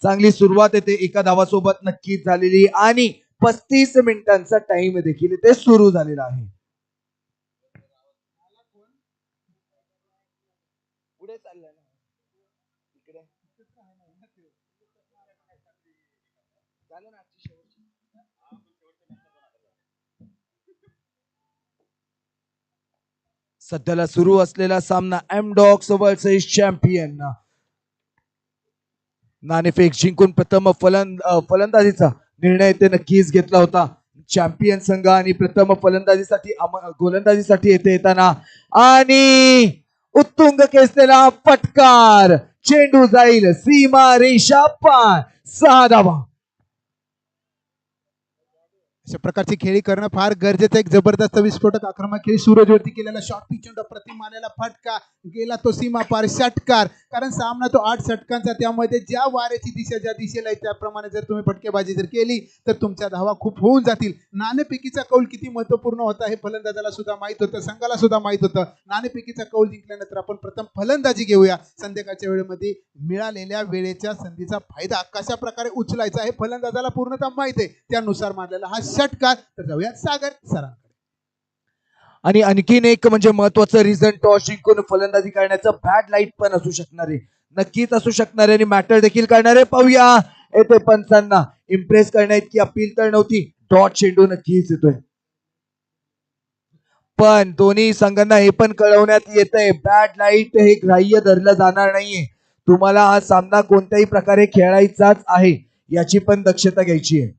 चांगली सुरुवात येते एका धावासोबत नक्कीच झालेली आणि 35 मिनिटांचा टाइम देखील इथे सुरू झालेला आहे. पुढे चाललंय ना इकडे झालं ना आजची शेवटची. सध्याला सुरू असलेला सामना एम डॉग्स वर्सेस चॅम्पियन. नाणेफेक जिंकून प्रथम फलंदाजीचा निर्णय ते नक्कीच घेतला होता चॅम्पियन संघ आणि प्रथम फलंदाजीसाठी गोलंदाजीसाठी येथे येताना आणि उत्तुंग केसलेला फटकार, चेंडू जाईल सीमा रेषा पार, 6 धावा. अशा प्रकारची खेळी करणं फार गरजेचं. एक जबरदस्त विस्फोटक आक्रमक खेळी सूरजवरती केलेला शॉट पिच प्रतिम आलेला फटका, गेला तो सीमा पार षटकार. कारण सामना तो 8 षटकांचा, त्यामध्ये ज्या वाऱ्याची दिशा ज्या दिशेला आहे त्याप्रमाणे जर तुम्ही फटकेबाजी जर केली तर तुमच्या धावा खूप होऊन जातील. नाणेफेकीचा कौल किती महत्वपूर्ण होता हे फलंदाजाला सुद्धा माहित होतं, संघाला सुद्धा माहित होतं. नाणेफेकीचा कौल जिंकल्यानंतर आपण प्रथम फलंदाजी घेऊया. संध्याकाळच्या वेळेमध्ये मिळालेल्या वेळेच्या संधीचा फायदा कशा प्रकारे उचलायचा हे फलंदाजाला पूर्णतः माहित आहे. त्यानुसार मारलेला हा षटकार. तर जाऊया सागर सरांकडे. आणि आणखीन एक म्हणजे महत्वाचं रिझन, टॉस जिंकून फलंदाजी करण्याचं बॅड लाईट पण असू शकणार आहे, नक्कीच असू शकणार आहे आणि मॅटर देखील करणार आहे. पाहूया येथे पंचांना इम्प्रेस करण्या इतकी अपील तर नव्हती. डॉट चेंडू नक्कीच येतोय, पण दोन्ही संघांना हे पण कळवण्यात येतंय बॅड लाईट हे ग्राह्य धरलं जाणार नाहीये. तुम्हाला हा सामना कोणत्याही प्रकारे खेळायचाच आहे याची पण दक्षता घ्यायची आहे.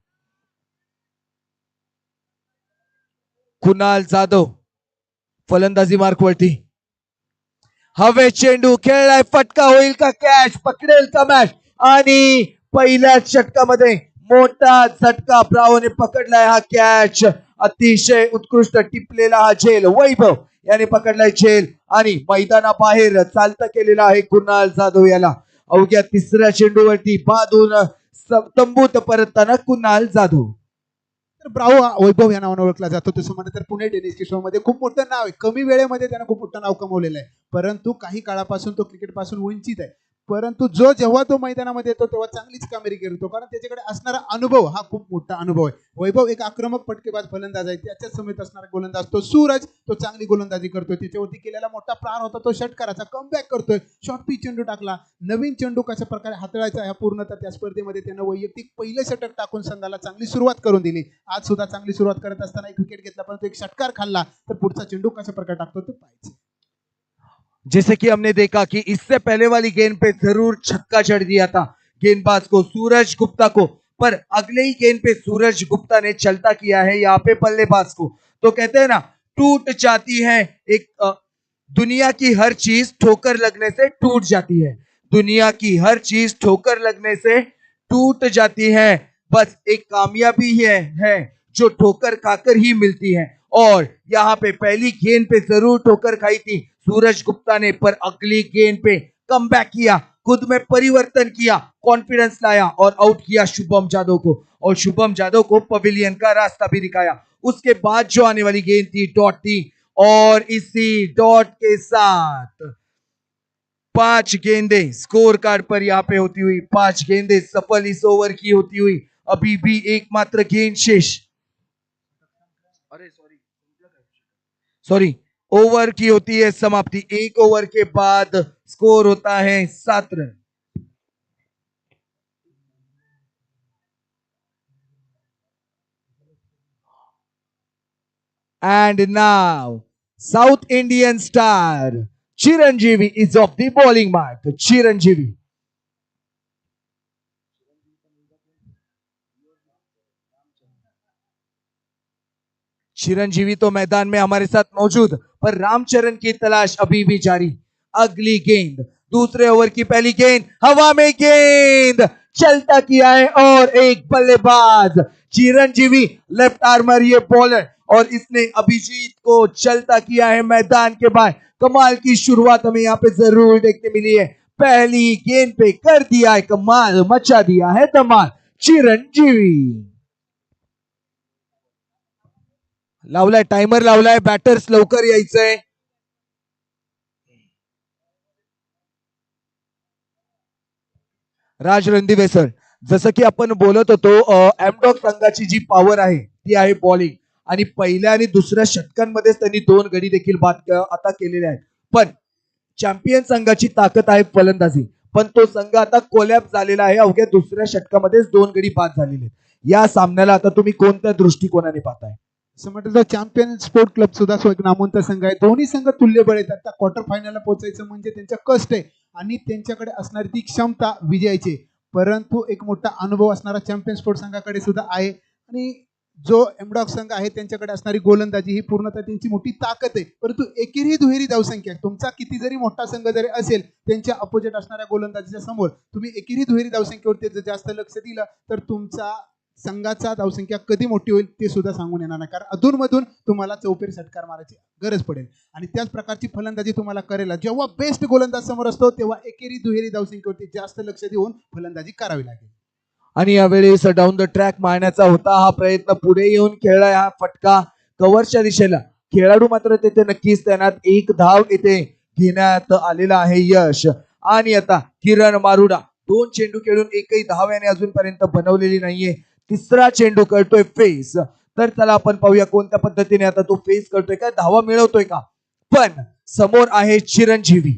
कुणाल जाधव फलंदाजी मार्कवरती, हवे चेंडू खेळलाय, फटका होईल का, कॅच पकडेल का मॅच, आणि पहिल्याच षटकामध्ये मोठा झटका, ब्रावोने पकडलाय हा कॅच. अतिशय उत्कृष्ट टिपलेला हा झेल वैभव याने पकडलाय झेल आणि मैदानाबाहेर चालता केलेला आहे कुणाल जाधव याला. अवघ्या तिसऱ्या चेंडूवरती बांधून तंबूत परतताना कुणाल जाधव. तर ब्रावो वैभव या नावाने ओळखला जातो. तसं म्हणलं तर पुणे टेनिस मध्ये खूप मोठं नाव आहे. कमी वेळेमध्ये त्यानं खूप मोठं नाव कमवलेलं आहे, परंतु काही काळापासून तो क्रिकेट पासून वंचित आहे. परंतु जेव्हा तो मैदानामध्ये येतो तेव्हा चांगलीच कामगिरी करतो, कारण त्याच्याकडे असणारा अनुभव हा खूप मोठा अनुभव आहे. वैभव एक आक्रमक फटकेबाज फलंदाज आहे. त्याच्याच समेत असणारा गोलंदाज तो सूरज, तो चांगली गोलंदाजी करतोय. त्याच्यावरती केलेला मोठा प्राण होता तो षटकाराचा, कमबॅक करतोय, शॉर्ट पिच चेंडू टाकला. नवीन चेंडू कशा प्रकारे हाताळायचा ह्या पूर्णतः त्या स्पर्धेमध्ये त्यानं वैयक्तिक पहिलं षटक टाकून संघाला चांगली सुरुवात करून दिली. आज सुद्धा चांगली सुरुवात करत असताना एक विकेट घेतला, परंतु एक षटकार खाल्ला. तर पुढचा चेंडू कशा प्रकारे टाकतो ते पाहायचं. जैसे कि हमने देखा कि इससे पहले वाली गेंद पे जरूर छक्का चढ़ दिया था गेंदबाज को, सूरज गुप्ता को, पर अगले ही गेंद पे सूरज गुप्ता ने चलता किया है यहाँ पे बल्लेबाज को. तो कहते हैं ना, टूट जाती है एक दुनिया की हर चीज ठोकर लगने से टूट जाती है, दुनिया की हर चीज ठोकर लगने से टूट जाती है, बस एक कामयाबी है जो ठोकर खाकर ही मिलती है. और यहाँ पे पहली गेंद पे जरूर ठोकर खाई थी सूरज गुप्ता ने, पर अगली गेंद पे कमबैक किया, खुद में परिवर्तन किया, कॉन्फिडेंस लाया और आउट किया शुभम जादव को, और शुभम जादव को पवेलियन का रास्ता भी दिखाया. उसके बाद जो आने वाली गेंद थी डॉट थी, और इसी डॉट के साथ 5 गेंदे स्कोर कार्ड पर यहाँ पे होती हुई, 5 गेंदे सफल इस ओवर की होती हुई. अभी भी एकमात्र गेंद शेष, अरे सॉरी ओवर की होती है समाप्ति. एक ओवर के बाद स्कोर होता है 7 run. And now South Indian star Chiranjeevi is off the bowling mark. Chiranjeevi. Chiranjeevi तो मैदान में हमारे साथ मौजूद, पर रामचरण की तलाश अभी भी जारी. अगली गेंद, दूसरे ओवर की पहली गेंद, हवा में गेंद, चलता किया है और एक बल्लेबाज चिरंजीवी लेफ्ट आर्मर ये बॉलर, और इसने अभिजीत को चलता किया है मैदान के बाहर. कमाल की शुरुआत हमें यहाँ पे जरूर देखने मिली है. पहली गेंद पे कर दिया है कमाल, मचा दिया है धमाल चिरंजीवी. लावलाय टाइमर, लावलाय, बॅटर्स लवकर यायचंय. राज रणदिवे सर, जसं की आपण बोलत होतो एमडॉक संघाची जी पॉवर आहे ती आहे बॉलिंग, आणि पहिल्या आणि दुसऱ्या षटकांमध्येच त्यांनी 2 गडी देखील बाद आता केलेले आहेत. पण चॅम्पियन संघाची ताकद आहे फलंदाजी, पण तो संघ आता कोलॅप्स झालेला आहे. अवघ्या दुसऱ्या षटकामध्येच 2 गडी बाद झालेले आहेत. या सामन्याला आता तुम्ही कोणत्या दृष्टिकोनाने पाहताय? असं म्हटलं तर चॅम्पियन स्पोर्ट क्लब सुद्धा एक नामवंत संघ आहे. दोन्ही संघ तुल्यबळ आहेत. आता क्वार्टर फायनलला पोहोचायचं म्हणजे त्यांचं कष्ट आहे आणि त्यांच्याकडे असणारी ती क्षमता विजयाची, परंतु एक मोठा अनुभव असणारा चॅम्पियन स्पोर्ट संघाकडे सुद्धा आहे. आणि जो एमडॉक संघ आहे त्यांच्याकडे असणारी गोलंदाजी ही पूर्णतः त्यांची मोठी ताकद आहे. परंतु एकेरी दुहेरी धावसंख्या, तुमचा किती जरी मोठा संघ जरी असेल, त्यांच्या अपोजिट असणाऱ्या गोलंदाजीच्या समोर तुम्ही एकेरी दुहेरी धावसंख्येवरती जर जास्त लक्ष दिलं तर तुमचा संघाचा धावसंख्या कधी मोठी होईल ते सुद्धा सांगून येणार नाही. कारण अधूनमधून तुम्हाला चौपेर षटकार मारायची गरज पडेल आणि त्याच प्रकारची फलंदाजी तुम्हाला करेल. जेव्हा बेस्ट गोलंदाज समोर असतो तेव्हा एकेरी दुहेरी धावसंख्येवरती जास्त लक्ष देऊन फलंदाजी करावी लागेल. आणि यावेळेस डाऊन द ट्रॅक मारण्याचा होता हा प्रयत्न, पुढे येऊन खेळला हा फटका कव्हरच्या दिशेला. खेळाडू मात्र तेथे नक्कीच त्यांना एक धाव येथे घेण्यात आलेला आहे यश. आणि आता किरण मारुडा 2 चेंडू खेळून एकही धाव याने अजूनपर्यंत बनवलेली नाहीये. तिसरा चेंडू करतोय फेस. तर चला आपण पाहूया कोणत्या पद्धतीने आता तो फेस करतोय, का धावा मिळवतोय का. पण समोर आहे चिरंजीवी.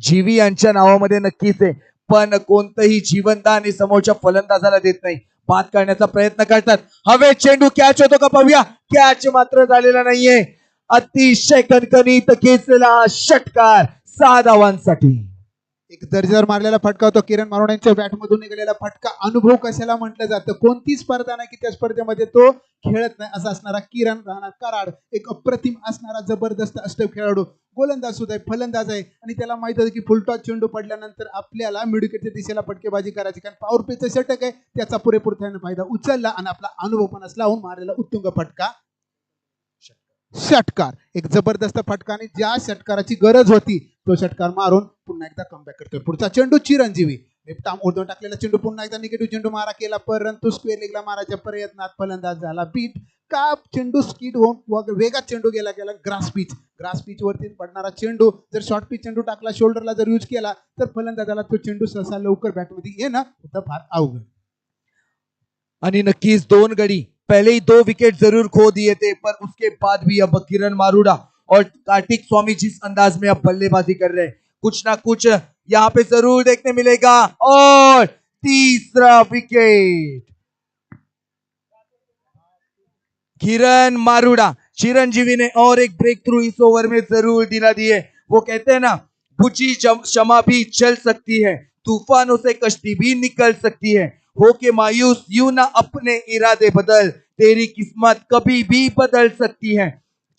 जीवी यांच्या नावामध्ये नक्कीच आहे, पण कोणतंही जीवनदान हे समोरच्या फलंदाजाला देत नाही. बाद करण्याचा प्रयत्न करतात, हवे चेंडू कॅच होतो का पाहूया. कॅच मात्र झालेला नाहीये. अतिशय कणकणीत खेचलेला षटकार 6 धावांसाठी. एक दर्जेदार मारलेला फटका होता किरण मारोड यांच्या बॅटमधून निघालेला फटका. अनुभव कशाला म्हटलं जातं, कोणती स्पर्धा नाही की त्या स्पर्धेमध्ये तो खेळत नाही असा असणारा किरण राणा कराड एक अप्रतिम असणारा जबरदस्त अष्टव खेळाडू, गोलंदाज सुद्धा आहे, फलंदाज आहे. आणि त्याला माहित होतं की फुलटॉस चेंडू पडल्यानंतर आपल्याला मिडविकेटच्या दिशेला फटकेबाजी करायची, कारण पॉवर प्लेचं षटक आहे, त्याचा पुरेपूर त्याने फायदा उचलला आणि आपला अनुभव पण लावून मारलेला उत्तुंग फटका षटकार. एक जबरदस्त फटका आणि ज्या षटकाराची गरज होती तो षटकार मारून पुन्हा एकदा कमबॅक करतोय. पुढचा चेंडू चिरंजीवी, लेफ्ट आर्म ओढून टाकलेला चेंडू पुन्हा एकदा निगेटिव्ह चेंडू मारा केला, परंतु स्क्वेअर लेगला मारायच्या प्रयत्नात फलंदाज झाला बीट. का चेंडू स्किड होऊन वेगात चेंडू गेला ग्रास पिच वरती पडणारा चेंडू जर शॉर्ट पिच चेंडू टाकला, शोल्डरला जर यूज केला तर फलंदाजाला तो चेंडू सहसा लवकर बॅटमध्ये येणं होतं फार अवघड. आणि नक्कीच 2 गडी, पहले ही 2 विकेट जरूर खो दिए थे, पर उसके बाद भी अब किरण मारुडा और कार्तिक स्वामी जिस अंदाज में अब बल्लेबाजी कर रहे हैं, कुछ ना कुछ यहाँ पे जरूर देखने मिलेगा. और तीसरा विकेट किरण मारुडा. चिरंजीवी ने और एक ब्रेक थ्रू इस ओवर में जरूर दिला दिए. वो कहते हैं ना, बुझी क्षमा भी चल सकती है, तूफानों से कश्ती भी निकल सकती है, हो के मायूस यूं ना अपने इरादे बदल, तेरी किस्मत कभी भी बदल सकती है.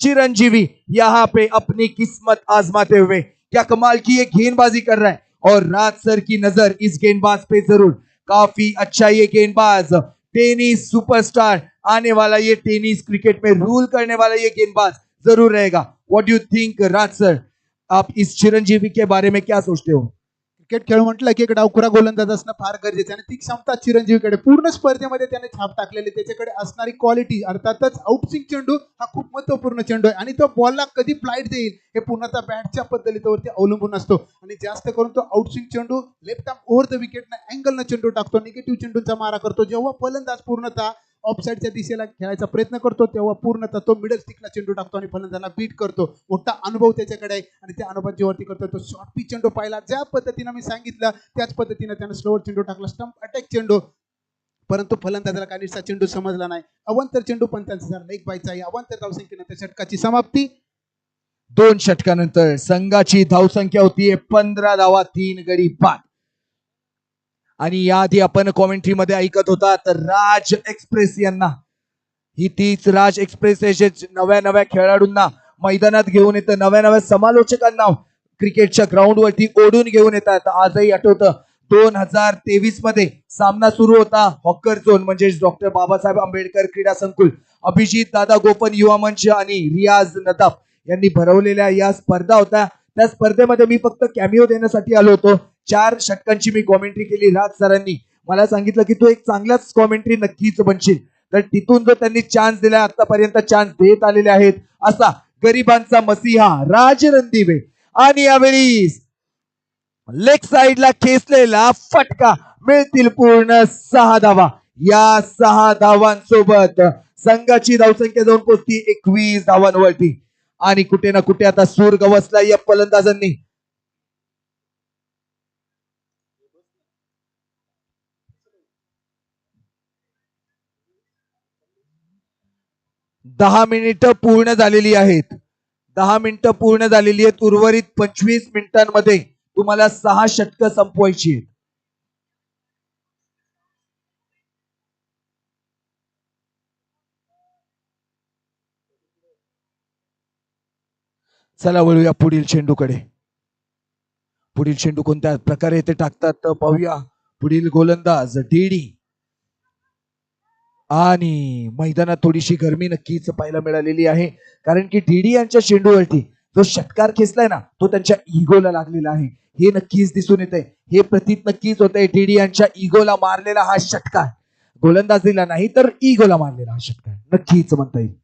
चिरंजीवी यहाँ पे अपनी किस्मत आजमाते हुए क्या कमाल की ये गेंदबाजी कर रहा है, और राज सर की नजर इस गेंदबाज पे जरूर. काफी अच्छा ये गेंदबाज, टेनिस सुपरस्टार आने वाला, ये टेनिस क्रिकेट में रूल करने वाला ये गेंदबाज जरूर रहेगा. What do you think Raj sir, आप इस चिरंजीवी के बारे में क्या सोचते हो? क्रिकेट खेळ म्हटलं की एक डावखुरा गोलंदाज असणं फार गरजेचं आणि ती क्षमता चिरंजीवीकडे पूर्ण स्पर्धेमध्ये त्याने छाप टाकलेली. त्याच्याकडे असणारी क्वालिटी, अर्थातच आउटस्विंग चेंडू हा खूप महत्वपूर्ण चेंडू आहे आणि तो बॉलला कधी फ्लाईट देईल हे पूर्णतः बॅटच्या पद्धतीवरती अवलंबून असतो. आणि जास्त करून तो आउटस्विंग चेंडू left arm over the wicket अँगलनं चेंडू टाकतो, निगेटिव्ह चेंडूचा मारा करतो. जेव्हा फलंदाज पूर्णतः ऑफसाईडच्या दिशेला खेळायचा प्रयत्न करतो तेव्हा पूर्णतः तो मिडल स्टिकला चेंडू टाकतो आणि फलंदाजाला बीट करतो. मोठा अनुभव त्याच्याकडे आहे आणि त्या अनुभवावरती करतो तो शॉर्ट पिच चेंडू पाहिला, ज्या पद्धतीनं मी सांगितलं त्याच पद्धतीनं त्यानं स्लोअर चेंडू टाकला, स्टंप अटॅक चेंडू, परंतु फलंदाजाला काहीसा चेंडू समजला नाही. अवंतर चेंडू पण त्यांचा लेग बायचा आहे. अवंतर धावसंख्येनंतर षटकाची समाप्ती. 2 षटकानंतर संघाची धावसंख्या होतीये 15 धावा, 3 गडी बाद. आणि याआधी आपण कॉमेंट्री मध्ये ऐकत होता तर राज एक्सप्रेस यांना, ही तीच राज एक्सप्रेस नव्या खेळाडूंना मैदानात घेऊन येतं, नव्या समालोचकांना क्रिकेटच्या ग्राउंड वरती ओढून घेऊन येतात. आजही आठवतं 2023 मध्ये सामना सुरू होता हॉकर झोन म्हणजे डॉक्टर बाबासाहेब आंबेडकर क्रीडा संकुल, अभिजित दादा गोपन युवा मंच आणि रियाज नदाफ यांनी भरवलेल्या या स्पर्धा होत्या. त्या स्पर्धेमध्ये मी फक्त कॅमिओ देण्यासाठी आलो होतो. 4 षटकांची मी कॉमेंट्री केली. राज सरांनी मला सांगितलं की तू एक चांगलाच कॉमेंट्री नक्कीच बनशील, तर तिथून जो त्यांनी चान्स दिला, आतापर्यंत चान्स देत आलेले आहेत असा गरिबांचा मसीहा राज रणदिवे. आणि यावेळी लेग साइडला खेचलेला फटका, मिळतील पूर्ण 6 धावा. या 6 धावांसोबत संघाची धावसंख्या जाऊन पोहोचती 21 धावांवरती. आणि कुठे ना कुठे आता सूर गवसला या फलंदाजांनी. दहा मिनिटं पूर्ण झालेली आहेत. 10 मिनिटं पूर्ण झालेली आहेत. उर्वरित 25 मिनिटांमध्ये तुम्हाला 6 षटकं संपवायची आहेत. चला वळूया पुढील चेंडूकडे. पुढील चेंडू कोणत्या प्रकारे ते टाकतात तर पाहूया. पुढील गोलंदाज डीडी. आणि मैदानात थोडीशी गरमी नक्कीच पाहायला मिळालेली आहे, कारण की डीडी यांच्या चेंडूवरती जो षटकार खेचलाय ना तो त्यांच्या इगोला लागलेला आहे. हे नक्कीच दिसून येत आहे. हे प्रतीत नक्कीच होत आहे. डीडी यांच्या इगोला मारलेला हा षटकार, गोलंदाजीला नाही तर इगोला मारलेला हा षटकार नक्कीच म्हणता येईल.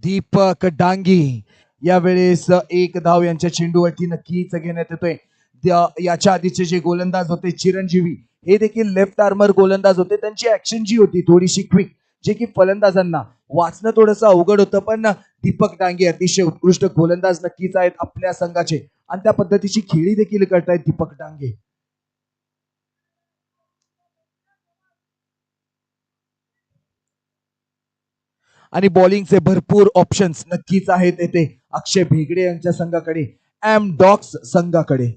दीपक डांगी यावेळेस एक धाव यांच्या चेंडूवरती नक्कीच घेण्यात येतोय. याच्या आधीचे जे गोलंदाज होते चिरंजीवी, हे देखील लेफ्ट आर्मर गोलंदाज होते. त्यांची ऍक्शन जी होती थोडीशी क्विक, जे की फलंदाजांना वाचणं थोडंसं अवघड होतं. पण दीपक डांगे अतिशय उत्कृष्ट गोलंदाज नक्कीच आहेत आपल्या संघाचे, आणि त्या पद्धतीची खेळी देखील करतायत दीपक डांगे. आणि बॉलिंगचे भरपूर ऑप्शन्स नक्कीच आहेत येथे अक्षय भेगडे यांच्या संघाकडे, एम डॉक्स संघाकडे.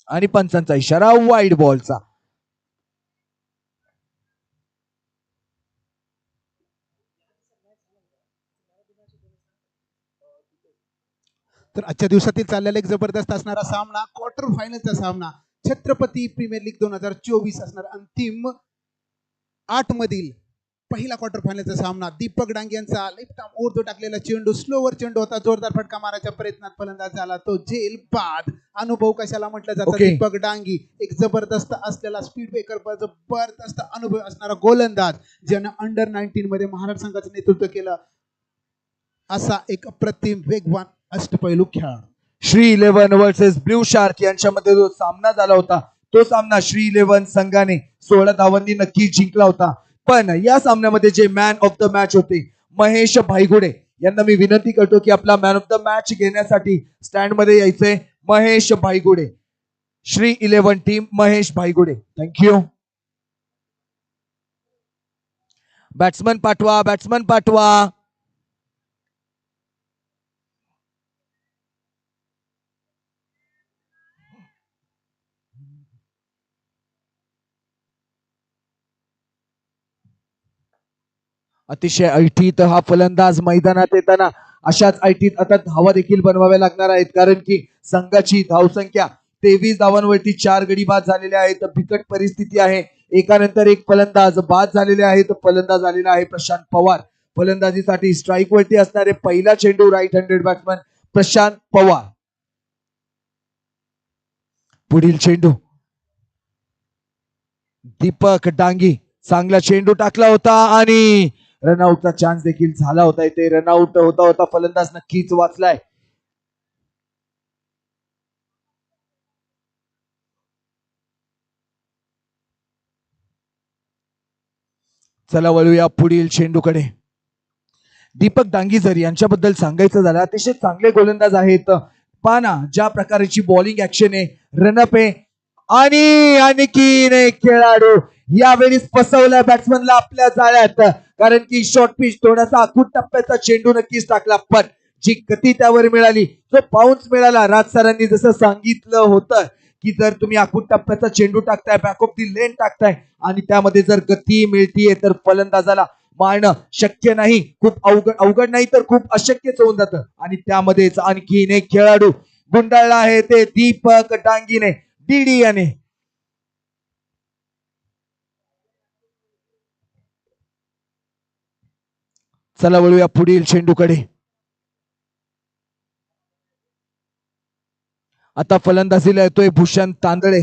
आणि पंचांचा इशारा वाईड बॉलचा. तर आजच्या दिवसातील चाललेला एक जबरदस्त असणारा सामना, क्वार्टर फायनलचा सामना, छत्रपती प्रीमियर लीग 2024 असणार अंतिम 8 मधील पहिला क्वार्टर फायनलचा सामना. दीपक डांगे यांचा लेफ्ट आर्म ओव्हर टाकलेला चेंडू, स्लोवर चेंडू होता, जोरदार फटका मारायच्या प्रयत्नात फलंदाज झाला तो जेल बाद. अनुभव कशाला म्हटलं जातं? दीपक डांगी एक जबरदस्त असलेला स्पीड ब्रेकर, जबरदस्त अनुभव असणारा गोलंदाज, ज्यानं अंडर 19 मध्ये महाराष्ट्र संघाचं नेतृत्व केलं, असा एक अप्रतिम वेगवान अष्टपैलू खेळाडू. श्री 11 वर्सेस ब्ल्यू शार्क यांच्यामध्ये जो सामना झाला होता, तो सामना श्री 11 संघाने 16 धावांनी नक्की जिंकला होता. पण या सामन्यामध्ये जे मॅन ऑफ द मॅच होते महेश भाईगुडे यांना मी विनंती करतो की आपला मॅन ऑफ द मॅच घेण्यासाठी स्टँड मध्ये यायचंय. Mahesh Bhaigude, Shri 11 team, Mahesh Bhaigude, thank you. Batsman पाठवा, बॅट्समन पाठवा. अतिशय ऐटीत हा फलंदाज मैदानात येताना अशाच ऐटीत आता धावा देखील बनवाव्या लागणार आहेत, कारण की संघाची धावसंख्या 23 धावांवरती 4 गडी बाद झालेले आहेत. बिकट परिस्थिती आहे, एकानंतर एक फलंदाज बाद झालेले आहेत. फलंदाज आलेला आहे प्रशांत पवार. फलंदाजीसाठी स्ट्राईक वरती असणारे पहिला चेंडू right handed batsman Prashant Pawar. पुढील चेंडू दीपक डांगी, चांगला चेंडू टाकला होता आणि रनआउटचा चान्स देखील झाला होता. इथे रनआउट होता होता फलंदाज नक्कीच वाचलाय. चला वळूया पुढील चेंडूकडे. दीपक डांगीजर यांच्याबद्दल सांगायचं झालं, अतिशय चांगले गोलंदाज आहेत. पाना ज्या प्रकारची बॉलिंग ऍक्शन आहे, रनअप आहे, आणि आणखीन एक खेळाडू यावेळी फसवला बॅट्समनला आपल्या जाळ्यात, कारण की शॉर्ट पिच थोडासा आखूट टप्प्याचा चेंडू नक्कीच टाकला, पण जी गती त्यावर मिळाली, जो बाउन्स मिळाला, राज सरांनी जसं सांगितलं होतं की जर तुम्ही आखूट टप्प्याचा चेंडू टाकताय, बॅक ऑफ दी लेन टाकताय आणि त्यामध्ये जर गती मिळतीये तर फलंदाजाला मारणं शक्य नाही, खूप अवघड नाही तर खूप अशक्यच होऊन जातं. आणि त्यामध्येच आणखीन एक खेळाडू गुंडाळला आहे, ते दीपक डांगीने, डीडी याने. चला वळूया पुढील चेंडूकडे. आता फलंदाजीला येतोय भूषण तांदळे.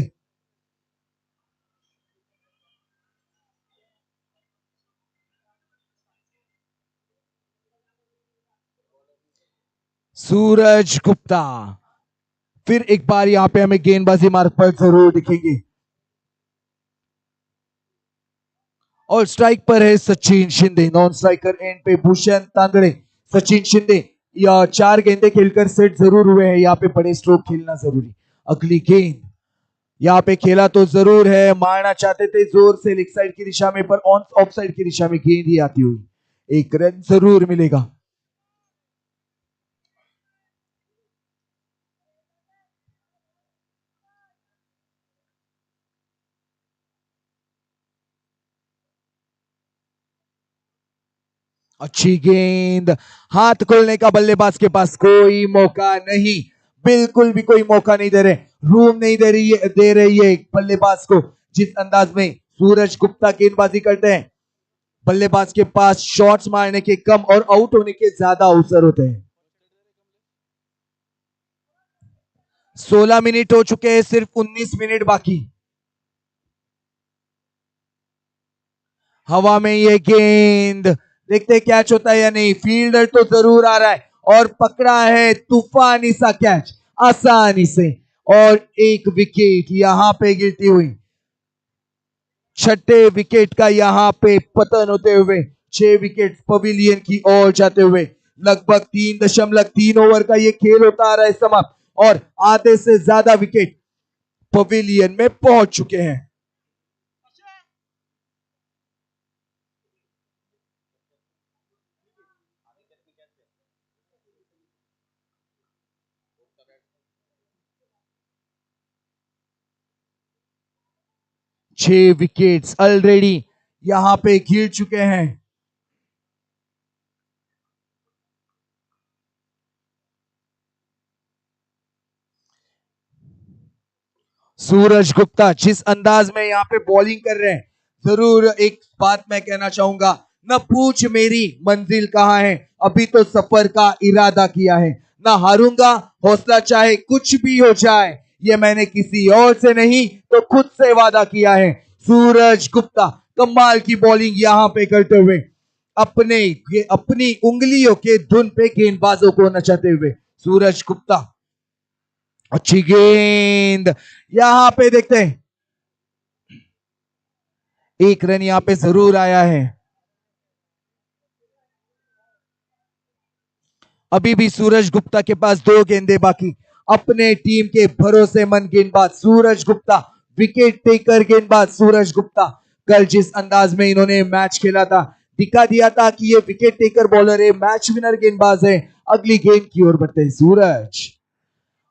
सूरज गुप्ता फिर एक बार यहां पे हमें गेंदबाजी मार्ग पर जरूर दिखेंगे और स्ट्राइक पर है Sachin Shinde, non striker end पे भूषण तांदड़े। सचिन शिंदे या 4 गेंदे खेलकर सेट जरूर हुए हैं, यहाँ पे बड़े स्ट्रोक खेलना जरूरी। अगली गेंद यहाँ पे खेला तो जरूर है, मारना चाहते थे जोर से लेग साइड की दिशा में, पर ऑन ऑफ साइड की दिशा में गेंद ही आती हुई, एक रन जरूर मिलेगा। अच्छी गेंद, हाथ खोलने का बल्लेबाज के पास कोई मौका नहीं, बिल्कुल भी कोई मौका नहीं दे रहे, रूम नहीं दे रही है बल्लेबाज को। जिस अंदाज में सूरज गुप्ता गेंदबाजी करते हैं, बल्लेबाज के पास शॉट्स मारने के कम और आउट होने के ज्यादा अवसर होते हैं। 16 मिनट हो चुके हैं, सिर्फ 19 मिनट बाकी। हवा में ये गेंद, देखते कैच होता है या नहीं। फील्डर तो जरूर आ रहा है और पकड़ा है तूफानी सा कैच आसानी से, और एक विकेट यहां पे गिरती हुई, छठे विकेट का यहां पे पतन होते हुए 6 विकेट पवेलियन की ओर जाते हुए। लगभग 3.3 ओवर का ये खेल होता आ रहा है समाप्त, और आधे से ज्यादा विकेट पवेलियन में पहुंच चुके हैं। छह विकेट्स ऑलरेडी यहां पे गिर चुके हैं। सूरज गुप्ता जिस अंदाज में यहां पे बॉलिंग कर रहे हैं, जरूर एक बात मैं कहना चाहूंगा, न पूछ मेरी मंजिल कहां है, अभी तो सफर का इरादा किया है, ना हारूंगा, हौसला चाहे कुछ भी हो जाए, ये मैंने किसी और से नहीं तो खुद से वादा किया है। सूरज गुप्ता कमाल की बॉलिंग यहां पे करते हुए, अपने अपनी उंगलियों के धुन पे गेंदबाजों को नचाते हुए सूरज गुप्ता। अच्छी गेंद, यहां पे देखते हैं, एक रन यहां पे जरूर आया है। अभी भी सूरज गुप्ता के पास 2 गेंदे बाकी। अपने टीम के भरोसेमंद गेंदबाज सूरज गुप्ता, विकेट टेकर गेंदबाज सूरज गुप्ता, कल जिस अंदाज में इन्होंने मैच खेला था, दिखा दिया था कि ये विकेट टेकर बॉलर है, मैच विनर गेंदबाज है। अगली गेंद की ओर बढ़ते हैं सूरज,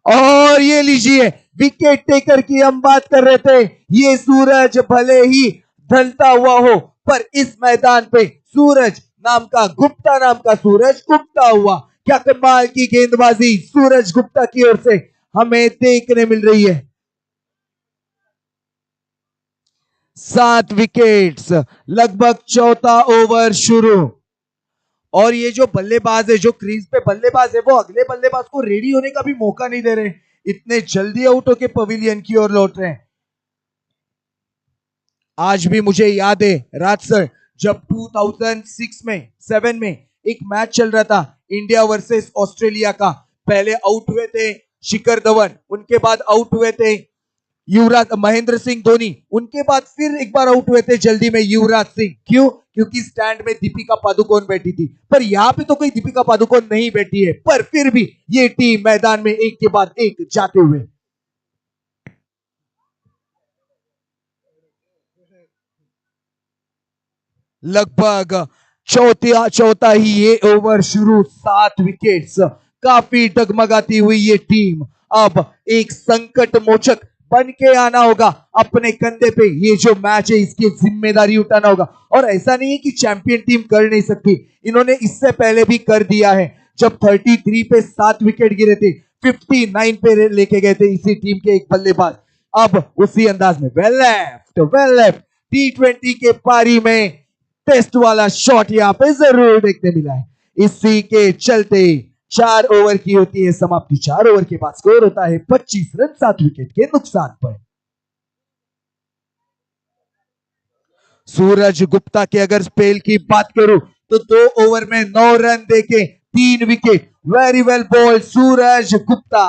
और ये लीजिए विकेट टेकर की हम बात कर रहे थे, ये सूरज भले ही ढलता हुआ हो, पर इस मैदान पे सूरज नाम का, गुप्ता नाम का सूरज उगता हुआ। क्या कमाल की गेंदबाजी सूरज गुप्ता की ओर से हमें देखने मिल रही है। 7 विकेट्स, लगभग चौथा ओवर शुरू, और ये जो बल्लेबाज है, जो क्रीज पे बल्लेबाज है, वो अगले बल्लेबाज को रेडी होने का भी मौका नहीं दे रहे, इतने जल्दी आउट होके पवेलियन की ओर लौट रहे हैं। आज भी मुझे याद है राज सर, जब 2006 में 7 में एक मैच चल रहा था इंडिया वर्सेस ऑस्ट्रेलिया का, पहले आउट हुए थे शिखर धवन, उनके बाद आउट हुए थे युवराज महेंद्र सिंह धोनी, उनके बाद फिर एक बार आउट हुए थे जल्दी में युवराज सिंह। क्यों? क्योंकि स्टैंड में दीपिका पादुकोण बैठी थी, पर यहां पे तो कोई दीपिका पादुकोण नहीं बैठी है, पर फिर भी ये टीम मैदान में एक के बाद एक जाते हुए। लगभग चौथा ही ये ओवर शुरू, 7 विकेट्स, काफी डगमगाती हुई ये टीम अब एक संकट मोचक बन के आना होगा, अपने कंधे पे ये जो मैच है इसकी जिम्मेदारी उठाना होगा। और ऐसा नहीं है कि चैंपियन टीम कर नहीं सकती, इन्होंने इससे पहले भी कर दिया है, जब 33 पे 7 विकेट गिरे थे, 59 पे लेके गए थे इसी टीम के एक बल्लेबाज। अब उसी अंदाज में वेल लेफ्ट T20 के पारी में टेस्ट वाला शॉट यहां पे जरूर देखने मिला है। इसी के चलते 4 ओवर की होती है समाप्ति, 4 ओवर के बाद स्कोर होता है 25 रन 7 विकेट के नुकसान पर। सूरज गुप्ता के अगर स्पेल की बात करूं तो 2 ओवर में 9 रन देके 3 विकेट वेरी वेल बॉल सूरज गुप्ता।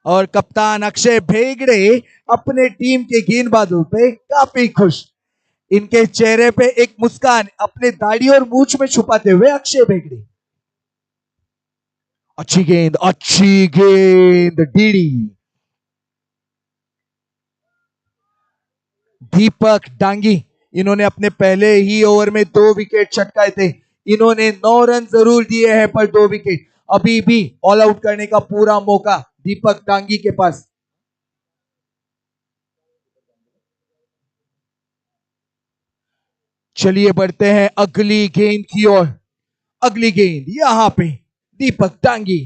और कप्तान अक्षय भेगड़े अपने टीम के गेंदबाजों पे काफी खुश। इनके चेहरे पे एक मुस्कान अपने दाढ़ी और मूंछ में छुपाते हुए अक्षय भेगड़े। अच्छी गेंद डीडी। दीपक डांगी, इन्होंने अपने पहले ही ओवर में 2 विकेट चटकाए थे। इन्होंने 9 रन जरूर दिए हैं पर 2 विकेट। अभी भी ऑल आउट करने का पूरा मौका दीपक डांगी के पास। चलिए बढ़ते हैं अगली गेंद की ओर। अगली गेंद यहां पे दीपक डांगी।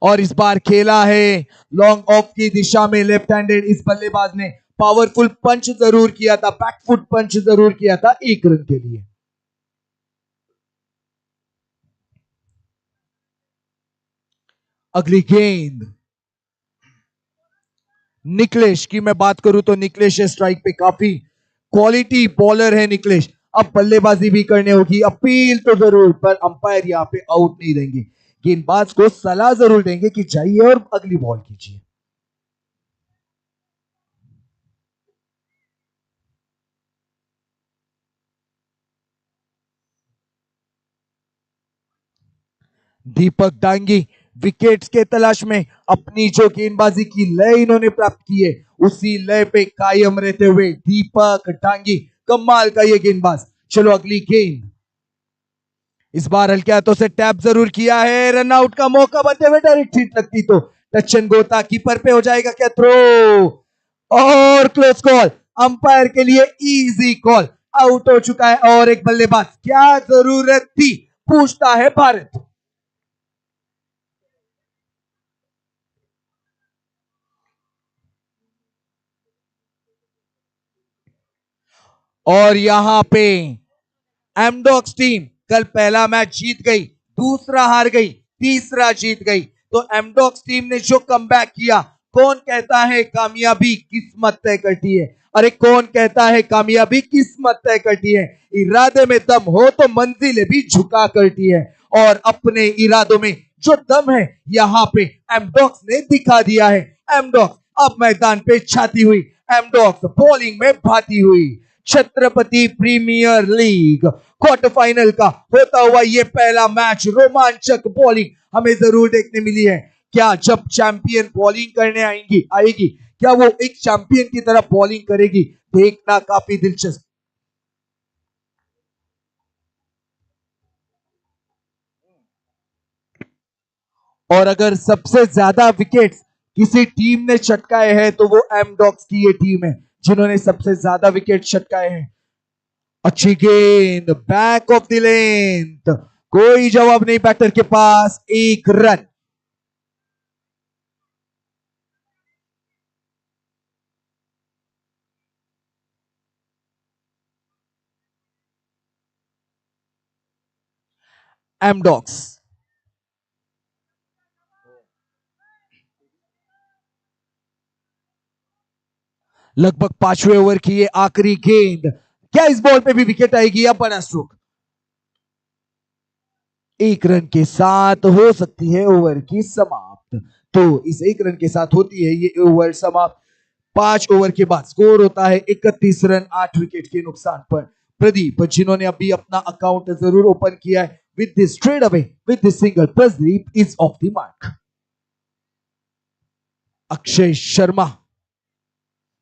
और इस बार खेला है लॉन्ग ऑफ की दिशा में लेफ्ट हैंडेड। इस बल्लेबाज ने पावरफुल पंच जरूर किया था, बैकफुट पंच जरूर किया था 1 रन के लिए। अगली गेंद निकलेश की मैं बात करूं तो निकलेश स्ट्राइक पे काफी क्वालिटी बॉलर है निकलेश। अब बल्लेबाजी भी करने होगी, अपील तो जरूर, पर अंपायर यहां पे आउट नहीं देंगे। गेंदबाज को सलाह जरूर देंगे कि जाइए और अगली बॉल कीजिए। दीपक डांगी विकेट्स के तलाश में अपनी जो गेंदबाजी की लय इन्होंने प्राप्त की है उसी लय पे कायम रहते हुए दीपक डांगी कमाल का ये गेंदबाज। चलो अगली गेंद। इस बार हल्के हाथों से टैप जरूर किया है, रन आउट का मौका बनते हुए डायरेक्ट हिट लगती तो टच एंड गो था। कीपर पे हो जाएगा क्या थ्रो? और क्लोज कॉल, अंपायर के लिए इजी कॉल। आउट हो चुका है और एक बल्लेबाज। क्या जरूरत थी, पूछता है भारत। और यहां पे एमडॉक्स टीम कल पहला मैच जीत गई, दूसरा हार गई, तीसरा जीत गई। तो एमडॉक्स टीम ने जो कमबैक किया, कौन कहता है कामयाबी किस्मत तय करती है? अरे कौन कहता है कामयाबी किस्मत तय करती है? इरादे में दम हो तो मंजिलें भी झुका करती है। और अपने इरादों में जो दम है यहां पे एमडॉक्स ने दिखा दिया है। एमडॉक्स अब मैदान पे छाती हुई, एमडॉक्स बॉलिंग में भाती हुई। Chhatrapati premier league quarter final का होता हुआ ये पहला मैच, रोमांचक बॉलिंग हमें जरूर देखने मिली है। क्या जब चैंपियन बॉलिंग करने आएगी क्या वो एक चैंपियन की तरह बॉलिंग करेगी? देखना काफी दिलचस्प। और अगर सबसे ज्यादा विकेट्स किसी टीम ने चटकाए हैं तो वो एमडॉक्स की ये टीम है जिन्होंने सबसे ज्यादा विकेट चटकाए हैं। अच्छी गेंद बैक ऑफ द लेंथ, कोई जवाब नहीं बैटर के पास, 1 रन। एमडॉक्स लगभग 5वें ओवर की ये आखिरी गेंद। क्या इस बॉल पे भी विकेट आएगी या बड़ा स्ट्रोक? 1 रन के साथ हो सकती है ओवर की समाप्त। तो इस 1 रन के साथ होती है ये ओवर समाप्त। 5 ओवर के बाद स्कोर होता है 31 रन 8 विकेट के नुकसान पर। प्रदीप जिन्होंने अभी अपना अकाउंट जरूर ओपन किया है with this trade away with this single, Pradeep is off the mark. Akshay Sharma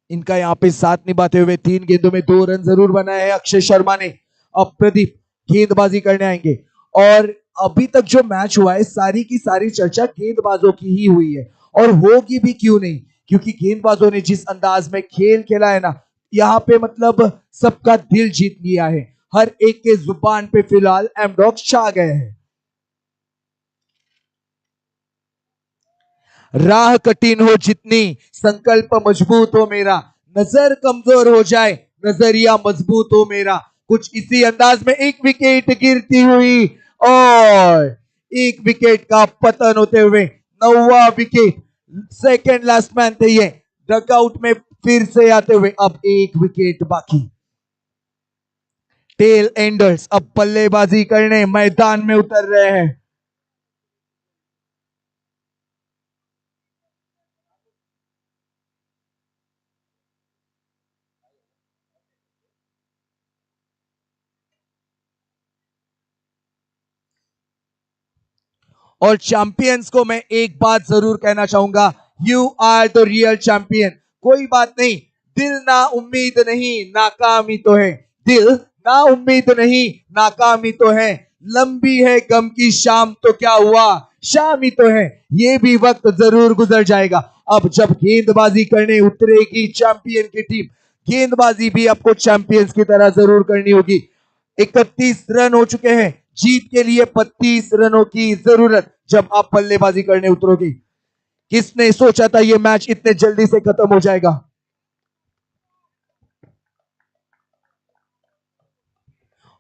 इनका यहां पे साथ निभाते हुए 3 गेंदों में 2 रन जरूर बनाए हैं अक्षय शर्मा ने। अब प्रदीप गेंदबाजी करने आएंगे। और अभी तक जो मैच हुआ है सारी की सारी चर्चा गेंदबाजों की ही हुई है, और होगी भी क्यों नहीं, क्योंकि गेंदबाजों ने जिस अंदाज में खेल खेला है ना, यहाँ पे मतलब सबका दिल जीत लिया है। हर एक के जुबान पे फिलहाल एमडॉक्स छा गए हैं। राह कठिन हो जितनी, संकल्प मजबूत हो मेरा। नजर कमजोर हो जाए, नजरिया मजबूत हो मेरा। कुछ इसी अंदाज में एक विकेट गिरती हुई और 1 विकेट का पतन होते हुए 9वां विकेट। सेकेंड लास्ट मैन थे ये, डगआउट में फिर से आते हुए अब 1 विकेट बाकी। टेल एंडर्स अब बल्लेबाजी करने मैदान में उतर रहे हैं। और चैंपियंस को मैं एक बात जरूर कहना चाहूंगा, you are the real champion. कोई बात नहीं, दिल ना उम्मीद नहीं, नाकामी तो है। दिल ना उम्मीद नहीं, नाकामी तो है। लंबी है गम की शाम तो क्या हुआ, शाम ही तो है। ये भी वक्त जरूर गुजर जाएगा। अब जब गेंदबाजी करने उतरेगी चैंपियन की टीम, गेंदबाजी भी आपको चैंपियंस की तरह जरूर करनी होगी। 31 रन हो चुके हैं, जीत के लिए 32 रनों की जरूरत जब आप बल्लेबाजी करने उतरोगे। किसने सोचा था ये मैच इतने जल्दी से खत्म हो जाएगा।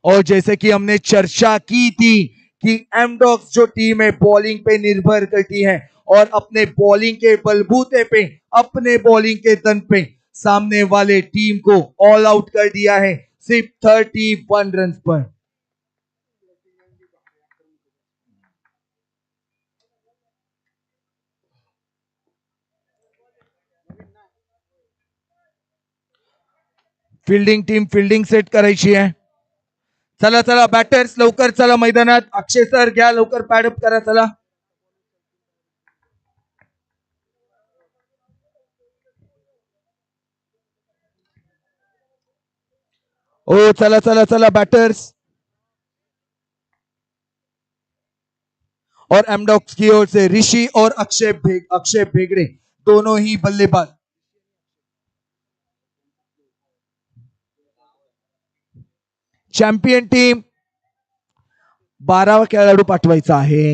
और जैसे कि हमने चर्चा की थी कि एमडॉक्स जो टीम है बॉलिंग पे निर्भर करती है और अपने बॉलिंग के बलबूते पे, अपने बॉलिंग के दम पे सामने वाले टीम को ऑल आउट कर दिया है सिर्फ 31 रन पर। फील्डिंग टीम फील्डिंग सेट करायची आहे। चला चला बॅटर्स लवकर चला मैदानात। अक्षय सर घ्या लवकर पॅडअप करा चला। ओ चला चला चला बैटर्स। और एमडॉक्स की ओर से ऋषि और अक्षय भेगड़े दोनों ही बल्लेबाज। चॅम्पियन टीम 12वा खेळाडू पाठवायचा आहे।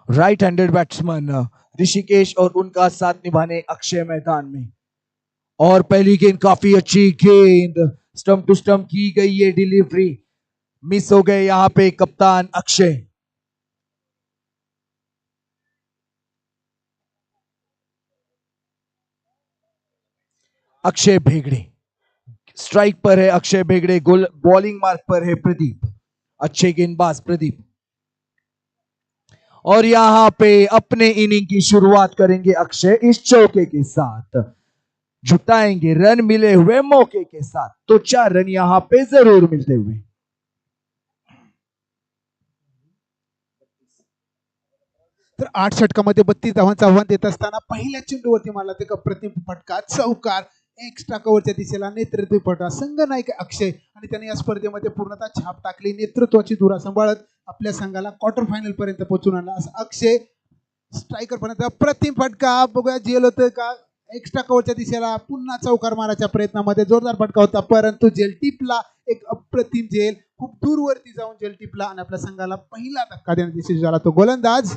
राइट हैंडेड बैट्समैन ऋषिकेश और उनका साथ निभाने अक्षय मैदान में। और पहली गेंद काफी अच्छी गेंद, स्टंप टू स्टंप की गई ये डिलीवरी, मिस हो गए यहां पे कप्तान अक्षय। अक्षय भेगड़े स्ट्राइक पर है, अक्षय भेगड़े बॉलिंग मार्क पर है प्रदीप, अच्छे गेंदबाज प्रदीप। और यहां पे अपने इनिंग की शुरुआत करेंगे अक्षय इस चौके के साथ, जुटाएंगे रन मिले हुए मौके के साथ, तो 4 रन यहां पे जरूर मिलते हुए। तर 8 षटकामध्ये 32 धावांचं आव्हान देत असताना पहिल्या चेंडूवरती मला ते अप्रतिम फटका, चौकार, एक्स्ट्रा कव्हरच्या दिशेला नेतृत्व फटका, संघनायक अक्षय आणि त्याने या स्पर्धेमध्ये पूर्णतः छाप टाकली, नेतृत्वाची धुरा सांभाळत आपल्या संघाला क्वार्टर फायनल पर्यंत पोहोचून आणला। असं अक्षय स्ट्रायकर पर्यंत अप्रतिम फटका, बघूया जेल होतं का, एक्स्ट्रा कव्हरच्या दिशेला पुन्हा चौकार मारायच्या प्रयत्नामध्ये जोरदार फटका होता, परंतु जेल टिपला, एक अप्रतिम जेल खूप दूरवरती जाऊन जेल टिपला आणि आपल्या संघाला पहिला धक्का देण्याची दिशेने झाला तो गोलंदाज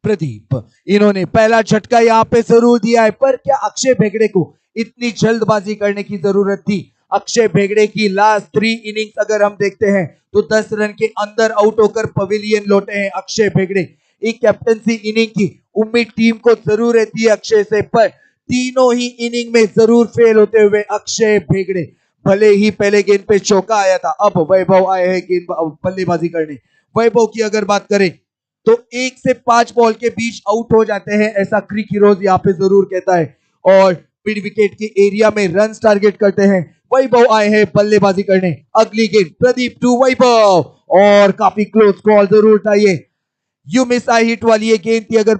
प्रदीप। इन्होंने पहला झटका यहाँ पे जरूर दिया है, पर क्या अक्षय भेगड़े को इतनी जल्दबाजी करने की जरूरत थी। अक्षय भेगड़े की लास्ट 3 इनिंग्स अगर हम देखते हैं तो 10 रन के अंदर आउट होकर पवेलियन लौटे हैं अक्षय भेगड़े। एक कैप्टनसी इनिंग की उम्मीद टीम को जरूर रहती है अक्षय से, पर तीनों ही इनिंग में जरूर फेल होते हुए अक्षय भेगड़े भले ही पहले गेंद पे चौका आया था, अब वैभव आए हैं गेंद बल्लेबाजी करने। वैभव की अगर बात करें तो 1 से 5 बॉल के बीच आउट हो जाते हैं, ऐसा क्रिक हीरोज यहाँ पे जरूर कहता है। और मिड विकेट के एरिया में रन टारगेट करते हैं। वैभव आए हैं बल्लेबाजी करने। अगली गेंद प्रदीप टू वैभव, और काफी क्लोज कॉल जरूर था ये। यू मिस आई हिट वाली ये गेंद थी, अगर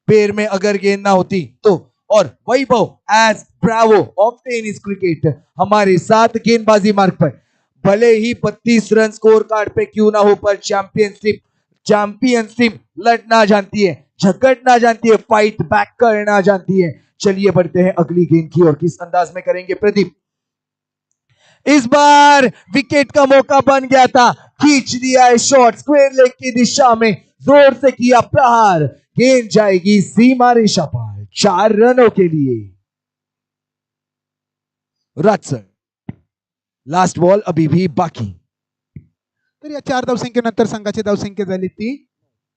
पैर में अगर गेंद ना होती तो। और Vaibhav as Bravo of tennis cricket हमारे साथ गेंदबाजी मार्ग पर, भले ही 32 रन स्कोर कार्ड पे क्यों ना हो, पर चैंपियनशिप लड़ना जानती है, झगड़ना जानती है, फाइट बैक करना जानती है। चलिए बढ़ते हैं अगली गेंद की और किस अंदाज में करेंगे प्रदीप। इस बार विकेट का मौका बन गया था, खींच दिया है शॉट स्क्वायर लेग की दिशा में, जोर से किया प्रहार, गेंद जाएगी सीमा रेखा पार 4 रनों के लिए। राजसर लास्ट बॉल अभी भी बाकी। तर या 4 धावसंख्येनंतर संघाची धावसंख्या झाली ती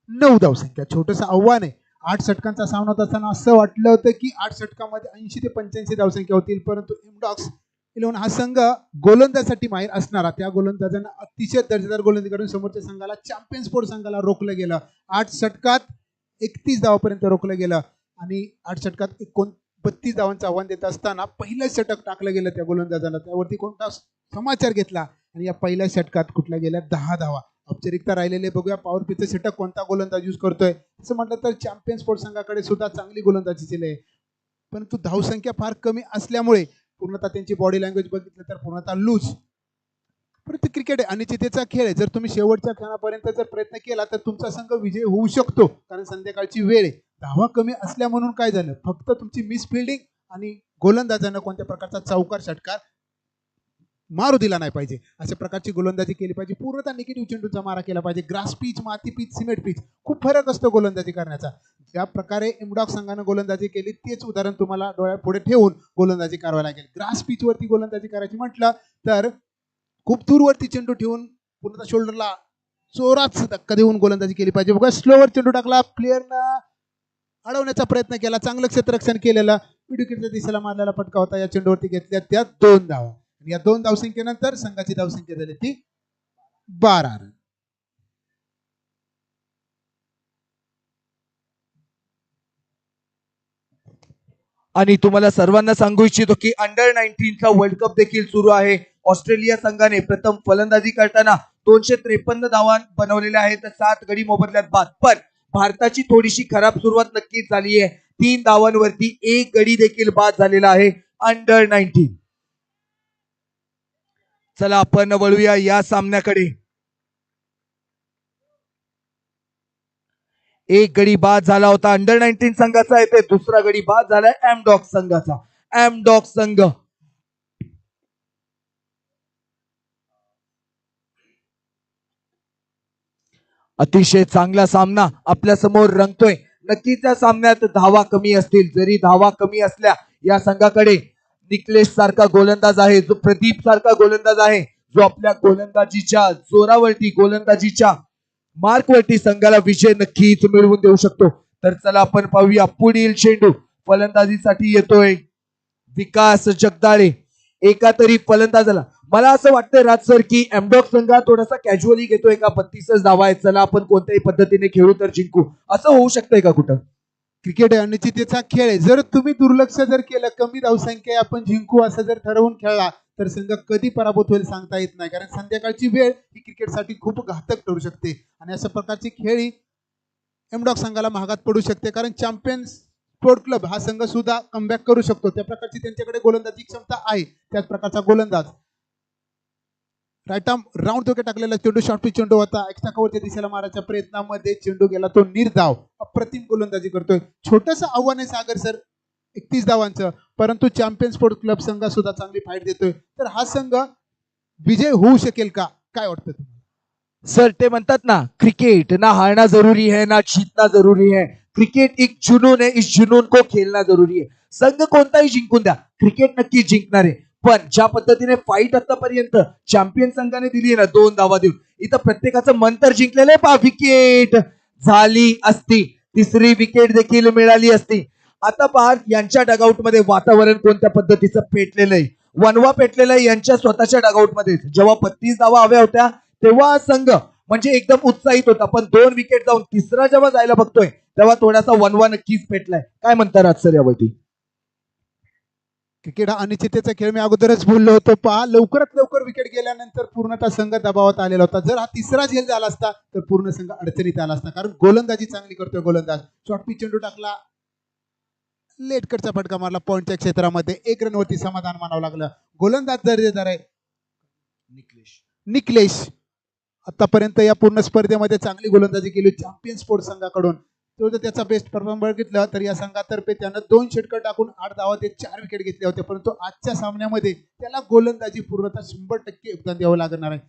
9 धावसंख्या. छोटंसं आव्हान आहे. 8 षटकांचा सामना होत असताना असं वाटलं होतं की 8 षटकामध्ये 80 ते 85 धावसंख्या होतील, परंतु एमडॉक्स 11 हा संघ गोलंदाजासाठी माहीर असणारा, त्या गोलंदाजांना अतिशय दर्जेदार गोलंदाजी करून समोरच्या संघाला चॅम्पियन स्पोर्ट संघाला रोखलं गेलं. 8 षटकात 31 धावापर्यंत रोखलं गेलं आणि 8 षटकात 32 धावांचं आव्हान देत असताना पहिलं षटक टाकलं गेलं त्या गोलंदाजाला. त्यावरती कोणता समाचार घेतला आणि या पहिल्या षटकात कुठल्या गेल्या 10 धावा. औपचारिकता राहिलेले बघूया. पॉवर प्लेचं षटक कोणता गोलंदाज यूज करतोय. असं म्हटलं तर चॅम्पियन स्पोर्ट संघाकडे सुद्धा चांगली गोलंदाजी केली आहे, परंतु धावसंख्या फार कमी असल्यामुळे पूर्णतः त्यांची बॉडी लँग्वेज बघितलं तर पूर्णतः लूज. परंतु क्रिकेट आहे, अनिश्चिततेचा खेळ आहे. जर तुम्ही शेवटच्या क्षणापर्यंत जर प्रयत्न केला तर तुमचा संघ विजय होऊ शकतो, कारण संध्याकाळची वेळ आहे. धावा कमी असल्या म्हणून काय झालं, फक्त तुमची मिस फिल्डिंग आणि गोलंदाजांना कोणत्या प्रकारचा चौकार षटकार मारू दिला नाही पाहिजे. अशा प्रकारची गोलंदाजी केली पाहिजे. पूर्णतः निगेटिव्ह चेंडूचा मारा केला पाहिजे. ग्रास पिच, माती पिच, सिमेंट पिच, खूप फरक असतो गोलंदाजी करण्याचा. ज्या प्रकारे एमडॉक संघानं गोलंदाजी केली तेच उदाहरण तुम्हाला डोळ्यापुढे ठेवून गोलंदाजी करावी लागेल. ग्रास पिच वरती गोलंदाजी करायची म्हटलं तर खूप दूरवरती चेंडू ठेवून पूर्णतः शोल्डरला चोराच धक्का देऊन गोलंदाजी केली पाहिजे. बघा स्लोवर चेंडू टाकला, प्लेअरनं अडवण्याचा प्रयत्न केला, चांगलं क्षेत्ररक्षण केलेलं, विकेटच्या दिशेला मारलेला फटका होता. या चेंडूवरती घेतल्या त्या 2 धावा. या 2 धावसंख्येनंतर संघाची धावसंख्या झाली ती 12 रन. आणि तुम्हाला सर्वांना सांगू इच्छितो की अंडर 19 चा वर्ल्ड कप देखील सुरू आहे. ऑस्ट्रेलिया संघाने प्रथम फलंदाजी करताना 253 धावा बनवलेल्या आहेत, 7 गडी मोबदल्यात बाद. पण भारताची थोडीशी खराब सुरुवात नक्कीच झाली आहे. 3 धावांवरती 1 गडी देखील बाद झालेला आहे अंडर 19. चला आपण वळूया या सामन्याकडे. 1 गडी बाद झाला होता अंडर 19 संघाचा, येथे दुसरा गडी बाद झालाय एमडॉक संघाचा. एमडॉक संघ अतिशय चांगला सामना आपल्या समोर रंगतोय. नक्कीच या सामन्यात धावा कमी असतील, जरी धावा कमी असल्या या संघाकडे निकलेश सारखा गोलंदाज आहे, जो प्रदीप सारखा गोलंदाज आहे, जो आपल्या गोलंदाजीच्या जोरावरती, गोलंदाजीच्या मार्कवरती संघाला विजय नक्कीच मिळवून देऊ शकतो. तर चला आपण पाहूया पुढील चेंडू फलंदाजीसाठी येतोय विकास जगदाळे. एका तरी फलंदाजाला मला असं वाटतंय राज सर की एमडॉक संघ थोडासा कॅज्युअली घेतोय का, 32 धावा आहेत, चला आपण कोणत्याही पद्धतीने खेळू तर जिंकू, असं होऊ शकतंय का कुठं. क्रिकेट आहे, अनिश्चिततेचा खेळ आहे. जर तुम्ही दुर्लक्ष जर केलं, कमी धावसंख्या आपण जिंकू असं जर ठरवून खेळला तर संघ कधी पराभूत होईल सांगता येत नाही, कारण संध्याकाळची वेळ ही क्रिकेटसाठी खूप घातक ठरू शकते आणि अशा प्रकारची खेळी एमडॉक संघाला महागात पडू शकते, कारण चॅम्पियन्स स्पोर्ट क्लब हा संघ सुद्धा कमबॅक करू शकतो. त्या प्रकारची त्यांच्याकडे गोलंदाजी क्षमता आहे. त्याच प्रकारचा गोलंदाज राईट आर्म राऊंड टोके टाकलेला चेंडू, शॉर्ट पिच चेंडू होता. एक्स्ट्रा कव्हरच्या दिशेला मारायच्या प्रयत्नामध्ये चेंडू गेला तो निर्धाव. अप्रतिम गोलंदाजी करतोय. छोटंसं आव्हान आहे सागर सर 31 धावांचं, परंतु चॅम्पियन स्पोर्ट क्लब संघ सुद्धा चांगली फाईट देतोय. तर हा संघ विजय होऊ शकेल का, काय वाटतं तुम्हाला. सर ते म्हणतात ना, क्रिकेट ना हारना जरूरी है ना जीतना जरूरी है, क्रिकेट एक जुनून है, इस जुनून को खेलना जरूरी है. संघ कोणताही जिंकून द्या, क्रिकेट नक्की जिंकणार आहे. पण ज्या पद्धतीने फाईट आतापर्यंत चॅम्पियन संघाने दिली ना 2 धावा देऊन, इथं प्रत्येकाचं मन तर जिंकलेलं आहे. विकेट झाली असती, 3री विकेट देखील मिळाली असती. आता पहा यांच्या डगआउट मध्ये वातावरण कोणत्या पद्धतीचं पेटलेलं आहे. वनवा पेटलेला यांच्या स्वतःच्या डगआउटमध्ये जेव्हा 32 धावा हव्या होत्या तेव्हा हा संघ म्हणजे एकदम उत्साहित होता, पण 2 विकेट जाऊन तिसरा जेव्हा जायला बघतोय तेव्हा थोडासा वनवा नक्कीच पेटलाय. काय म्हणता राज सर यावरती? क्रिकेट हा अनिश्चिततेचा खेळ, मी अगोदरच बोललो होतो. पहा, लवकरात लवकर विकेट गेल्यानंतर पूर्णतः संघ दबावात आलेला होता. जर हा तिसरा झेल झाला असता तर पूर्ण संघ अडचणीत आला असता, कारण गोलंदाजी चांगली करतोय गोलंदाज. शॉर्ट पिच चेंडू टाकला, लेट कटचा फटका मारला पॉईंटच्या क्षेत्रामध्ये, 1 रनवरती समाधान मानावं लागलं. गोलंदाज दर्जेदार आहे निकलेश. आतापर्यंत या पूर्ण स्पर्धेमध्ये चांगली गोलंदाजी केली चॅम्पियन स्पोर्ट्स संघाकडून. तो जर त्याचा बेस्ट परफॉर्मन्स बघितला तर या संघातर्फे त्यानं 2 षटकर टाकून 8 धावा ते 4 विकेट घेतल्या होत्या, परंतु आजच्या सामन्यामध्ये त्याला गोलंदाजी पूर्णतः 100% योगदान द्यावं लागणार आहे.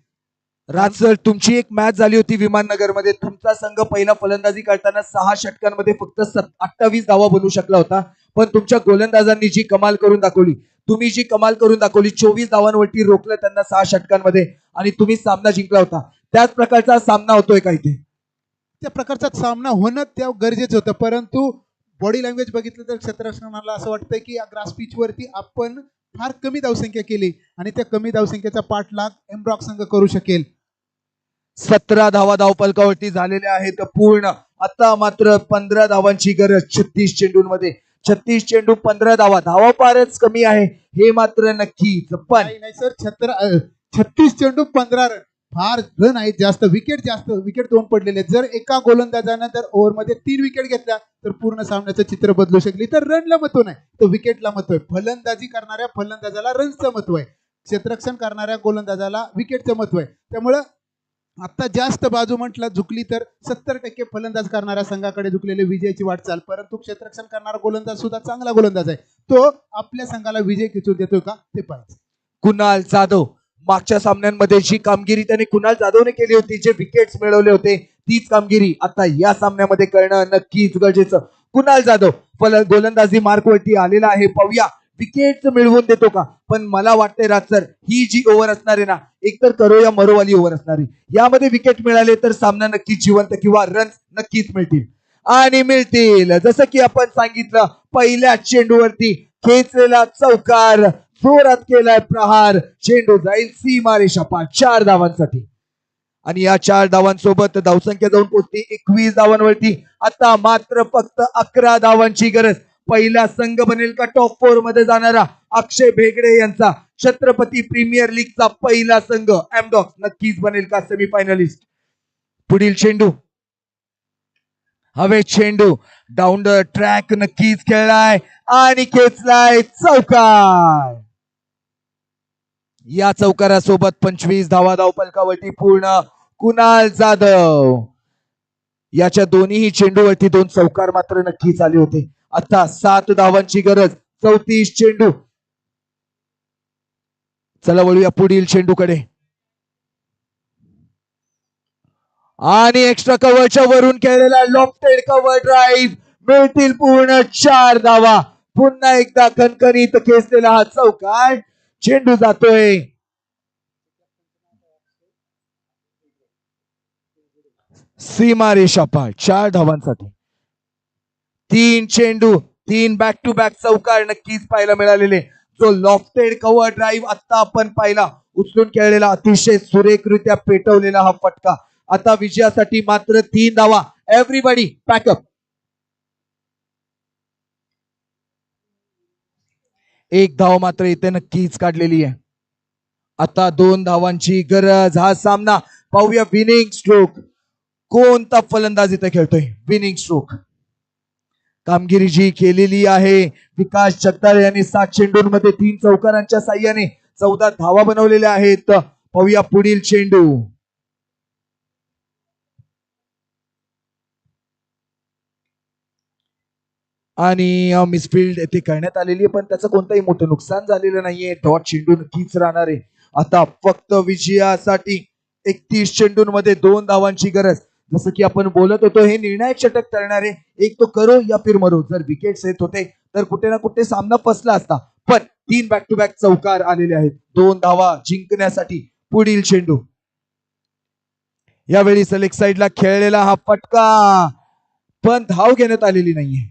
राज सर, तुमची एक मॅच झाली होती विमाननगरमध्ये. तुमचा संघ पहिला फलंदाजी करताना 6 षटकांमध्ये फक्त 28 धावा बनवू शकला होता, पण तुमच्या गोलंदाजांनी जी कमाल करून दाखवली, तुम्ही जी कमाल करून दाखवली, 24 धावांवरती रोखलं त्यांना 6 षटकांमध्ये आणि तुम्ही सामना जिंकला होता. त्याच प्रकारचा सामना होतोय का इथे? त्या प्रकारचा सामना होणं त्या गरजेचं होतं, परंतु बॉडी लँग्वेज बघितलं तर क्षेत्ररक्षणाला असं वाटतंय की ग्रास पिच वरती आपण फार कमी धावसंख्या केली आणि त्या कमी धावसंख्येचा पाठलाग एम्ब्रॉक संघ करू शकेल. 17 धावा धावपलकावरती झालेल्या आहेत पूर्ण. आता मात्र 15 धावांची गरज 36 चेंडूंमध्ये. 36 चेंडू 15 धावा, धावा फारच कमी आहे हे मात्र नक्कीच. पण नाही सर, 36 चेंडू 15 रन, फार रन आहेत जास्त, विकेट 2 पडलेले. जर एका गोलंदाजानं जर ओव्हरमध्ये 3 विकेट घेतल्या तर पूर्ण सामन्याचं चित्र बदलू शकली. तर रनला महत्व नाही, तो विकेटला महत्व आहे. फलंदाजी करणाऱ्या फलंदाजाला रनचं महत्व आहे, क्षेत्ररक्षण करणाऱ्या गोलंदाजाला विकेटचं महत्व आहे. त्यामुळं आता जास्त बाजू म्हटलं झुकली तर 70% फलंदाज करणाऱ्या संघाकडे झुकलेले विजयाची वाटचाल, परंतु क्षेत्ररक्षण करणारा गोलंदाज सुद्धा चांगला गोलंदाज आहे. तो आपल्या संघाला विजय खेचून देतोय का ते पाहिजे. कुणाल जाधव, मागच्या सामन्यांमध्ये जी कामगिरी त्याने कुणाल जाधवने केली होती, जे विकेट्स मिळवले होते, तीच कामगिरी आता या सामन्यामध्ये करणं नक्कीच गरजेचं. कुणाल जाधव गोलंदाजी मार्कवरती आलेला आहे. पाहूया विकेट मिळवून देतो का. पण मला वाटतंय राज सर, ही जी ओव्हर असणार आहे ना, एकतर करो या मरोवाली ओव्हर असणार आहे. यामध्ये विकेट मिळाले तर सामना नक्कीच जिवंत किंवा रन नक्कीच मिळतील आणि मिळतील. जसं की आपण सांगितलं, पहिल्या चेंडूवरती खेचलेला चौकार, जोरात केलाय प्रहार, चेंडू जाईल सीमारेषा पार 4 धावांसाठी आणि या 4 धावांसोबत धावसंख्या जाऊन पोहोचते 21 धावांवरती. आता मात्र फक्त 11 धावांची गरज. पहिला संघ बनेल का टॉप 4 मध्ये जाणारा अक्षय भेगडे यांचा छत्रपती प्रीमियर लीगचा पहिला संघ एमडॉक्स नक्कीच बनेल का सेमीफायनलिस्ट. पुढील चेंडू, हवे चेंडू डाऊन द ट्रॅक नक्कीच खेळलाय आणि खेचलाय चौकार. या चौकारासोबत 25 धावा धावपलकावरती पूर्ण. कुणाल जाधव याच्या दोन्ही चेंडूवरती 2 चौकार मात्र नक्कीच आले होते. आता 7 धावांची गरज, 34 चेंडू. चला वळूया पुढील चेंडूकडे आणि एक्स्ट्रा कव्हरच्या वरून केलेला लॉफ्टेड कव्हर ड्राईव्ह, मिळतील पूर्ण 4 धावा. पुन्हा एकदा खणखणीत खेचलेला हा चौकार, चेंडू जातोय सीमारेषा पार 4 धावांसाठी. 3 चेंडू, 3 बॅक टू बॅक चौकार नक्कीच पाहायला मिळालेले. जो लॉफ्टेड कव्हर ड्राईव्ह आता आपण पाहिला, उचलून खेळलेला, अतिशय सुरेखरित्या पेटवलेला हा फटका. आता विजयासाठी मात्र 3 धावा. Everybody pack up. 1 धाव मात्र इथे नक्कीच काढलेली आहे. आता 2 धावांची गरज. हा सामना पाहूया विनिंग स्ट्रोक. कोणता फलंदाज इथे खेळतोय विनिंग स्ट्रोक. कामगिरी जी केलेली आहे विकास जगदाळे यांनी 7 चेंडूंमध्ये 3 चौकारांच्या साह्याने 14 धावा बनवलेल्या आहेत. पाहूया पुढील चेंडू आणि मिसफिल्ड येथे करण्यात आलेली आहे, पण त्याचं कोणतंही मोठं नुकसान झालेलं नाहीये. डॉट चेंडू नक्कीच राहणार आहे. आता फक्त विजयासाठी 31 चेंडूंमध्ये 2 धावांची गरज. जसं की आपण बोलत होतो, हे निर्णायक षटक ठरणारे, एक तो करो या फिर मरो. जर विकेट्स येत होते तर कुठे ना कुठे सामना फसला असता, पण 3 बॅक टू बॅक चौकार आलेले आहेत 2 धावा जिंकण्यासाठी. पुढील चेंडू, यावेळी सलेक्ट साइडला खेळलेला हा फटका, पण धाव घेण्यात आलेली नाहीये.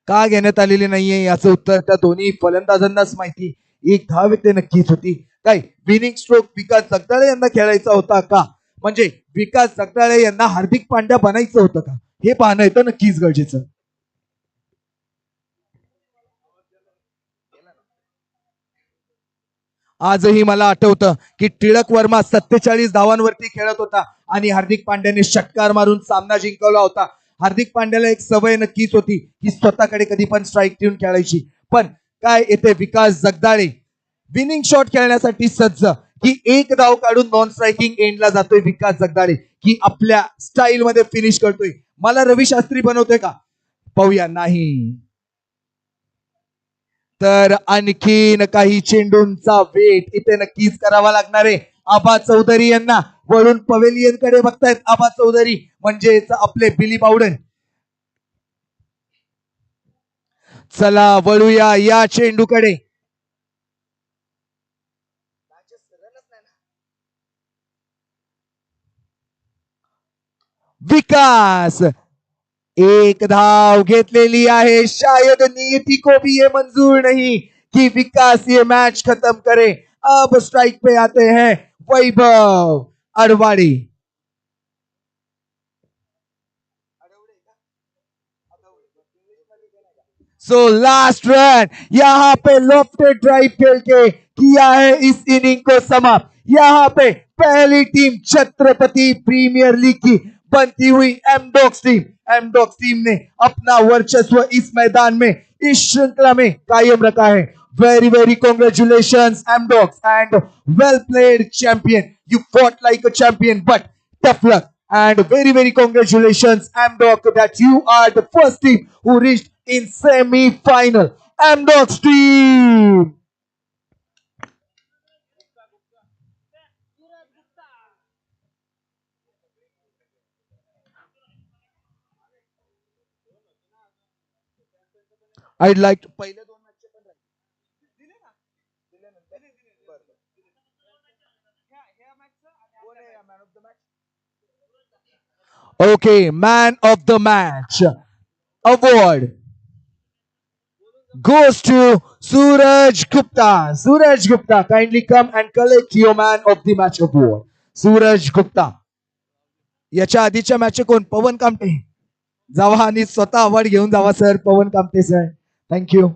का घेण्यात आलेली नाहीये याचं उत्तर त्या दोन्ही फलंदाजांनाच माहिती. एक धाव ते नक्कीच होती. काय विनिंग स्ट्रोक विकास जगदाळे यांना खेळायचा होता का, म्हणजे विकास जगदाळे यांना हार्दिक पांड्या बनायचं होतं का, हे पाहणं येतं नक्कीच गरजेचं. आजही मला आठवतं की टिळक वर्मा 47 धावांवरती खेळत होता आणि हार्दिक पांड्याने षटकार मारून सामना जिंकवला होता. हार्दिक पांड्याला एक सवय नक्कीच होती की स्वतःकडे कधी पण स्ट्राईक ठेवून खेळायची. पण काय येथे विकास जगदाळे विनिंग शॉट खेळण्यासाठी सज्ज, की एक धाव काढून नॉन स्ट्रायकिंग एंडला जातोय विकास जगदाळे, की आपल्या स्टाईल मध्ये फिनिश करतोय. मला रवी शास्त्री बनवतोय का, पाहूया. नाही तर आणखीन काही चेंडूंचा वेट इथे नक्कीच करावा लागणार आहे आबा चौधरी यांना. वळून पवेलियन कडे बघतायत आबा चौधरी, म्हणजेच आपले बिली बावडन. चला वळूया या चेंडूकडे. विकास एक धाव घेतलेली आहे. शायद नियति को भी ये मंजूर नहीं कि विकास ये मैच खत्म करे. अब स्ट्राइक पे आते हैं वैभव अडवाणी. सो लास्ट रन, यहाँ पे लॉफ्टेड ड्राइव खेल के किया है इस इनिंग को समाप्त. यहाँ पे पहली टीम छत्रपति प्रीमियर लीग की बनती हुई एमडॉक्स टीम ने अपना वर्चस्व इस मैदान में, इस श्रृंखला में कायम रखा है. Very very congratulations Amdocs end well played champion. You fought like a champion but tough luck, and very very congratulations Amdoc that you are the first team who reached in semi-final. Amdocs team. I'd like to Okay, man of the match award goes to Suraj Gupta. Suraj Gupta, kindly come and collect your man of the match award. Suraj Gupta. याच्या आधीच्या match कोण, पवन कामटे. जावा आणि स्वतः award घेऊन जावा sir, पवन Kamte sir. Thank you.